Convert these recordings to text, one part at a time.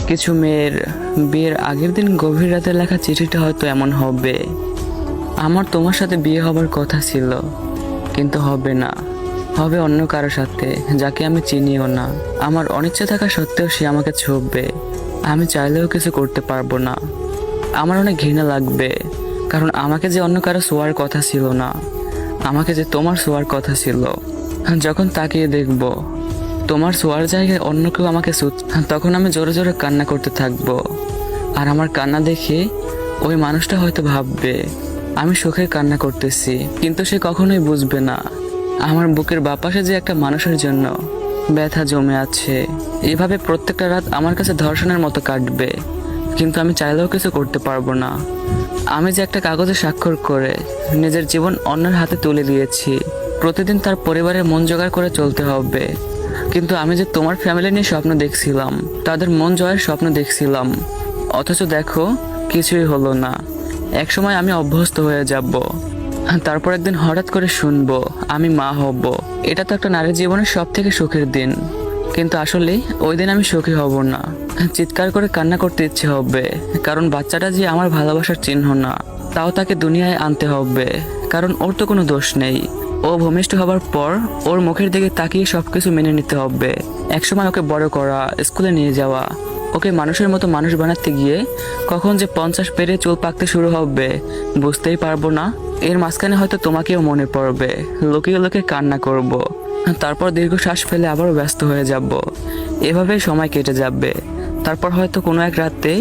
কিছু মেয়ের বিয়ের আগের দিন গভীর রাতে লেখা চিঠিটা হয়তো এমন হবে, আমার তোমার সাথে বিয়ে হবার কথা ছিল, কিন্তু হবে না, হবে অন্য কারো সাথে যাকে আমি চিনিও না। আমার অনিচ্ছা থাকা সত্ত্বেও সে আমাকে ছোঁবে, আমি চাইলেও কিছু করতে পারবো না। আমার অনেক ঘৃণা লাগবে, কারণ আমাকে যে অন্য কারো ছোঁয়ার কথা ছিল না, আমাকে যে তোমার ছোঁয়ার কথা ছিল। যখন তাকিয়ে দেখবো তোমার ছোঁয়ার জায়গায় অন্য কেউ আমাকে তখন আমি জোরে জোরে কান্না করতে থাকবো। আর আমার কান্না দেখে ওই মানুষটা হয়তো ভাববে আমি সুখের কান্না করতেছি, কিন্তু সে কখনোই বুঝবে না আমার বুকের বাপাশে যে একটা মানুষের জন্য ব্যথা জমে আছে। এভাবে প্রত্যেকটা রাত আমার কাছে ধর্ষণের মতো কাটবে, কিন্তু আমি চাইলেও কিছু করতে পারবো না। আমি যে একটা কাগজে স্বাক্ষর করে নিজের জীবন অন্যের হাতে তুলে দিয়েছি, প্রতিদিন তার পরিবারের মন জোগাড় করে চলতে হবে। কিন্তু আমি যে তোমার ফ্যামিলি নিয়ে স্বপ্ন দেখছিলাম, তাদের মন জয়ের স্বপ্ন দেখছিলাম, অথচ দেখো কিছুই হলো না। একসময় আমি অভ্যস্ত হয়ে যাব, তারপর একদিন হঠাৎ করে শুনবো আমি মা হব। এটা তো একটা নারীর জীবনের সব থেকে সুখের দিন, কিন্তু আসলে ওই দিন আমি সুখী হব না। চিৎকার করে কান্না করতে ইচ্ছে হবে, কারণ বাচ্চাটা যে আমার ভালোবাসার চিহ্ন না, তাও তাকে দুনিয়ায় আনতে হবে, কারণ ওর তো কোনো দোষ নেই। ও ভূমিষ্ঠ হবার পর ওর মুখের দিকে তাকিয়ে সবকিছু মেনে নিতে হবে। একসময় ওকে বড় করা, স্কুলে নিয়ে যাওয়া, ওকে মানুষের মতো মানুষ বানাতে গিয়ে কখন যে 50 পেরিয়ে চুল পাকতে শুরু হবে বুঝতেই পারবো না। এর মাঝখানে হয়তো তোমাকেও মনে পড়বে, লুকিয়ে লুকিয়ে কান্না করব, তারপর দীর্ঘশ্বাস ফেলে আবারও ব্যস্ত হয়ে যাব। এভাবেই সময় কেটে যাবে। তারপর হয়তো কোনো এক রাতে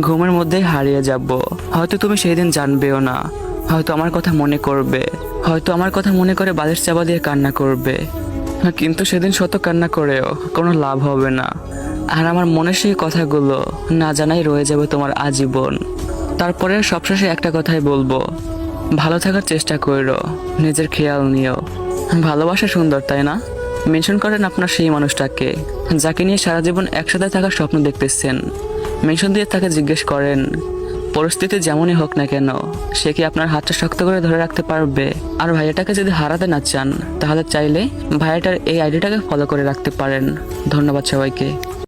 ঘুমের মধ্যেই হারিয়ে যাব। হয়তো তুমি সেই দিন জানবেও না, হয়তো আমার কথা মনে করবে, হয়তো আমার কথা মনে করে বালিশ চাপা দিয়ে কান্না করবে, কিন্তু সেদিন শত কান্না করেও কোনো লাভ হবে না। আর আমার মনে সেই কথাগুলো না জানাই রয়ে যাবে তোমার আজীবন। তারপরে সবশেষে একটা কথাই বলবো, ভালো থাকার চেষ্টা করো, নিজের খেয়াল নিও। ভালোবাসা সুন্দর, তাই না? মেনশন করেন আপনার সেই মানুষটাকে যাকে নিয়ে সারা জীবন একসাথে থাকার স্বপ্ন দেখতেছেন। মেনশন দিয়ে তাকে জিজ্ঞেস করেন পরিস্থিতি যেমনই হোক না কেন সে কি আপনার হাতটা শক্ত করে ধরে রাখতে পারবে। আর ভাইয়াটাকে যদি হারাতে না চান, তাহলে চাইলে ভাইয়াটার এই আইডিটাকে ফলো করে রাখতে পারেন। ধন্যবাদ সবাইকে।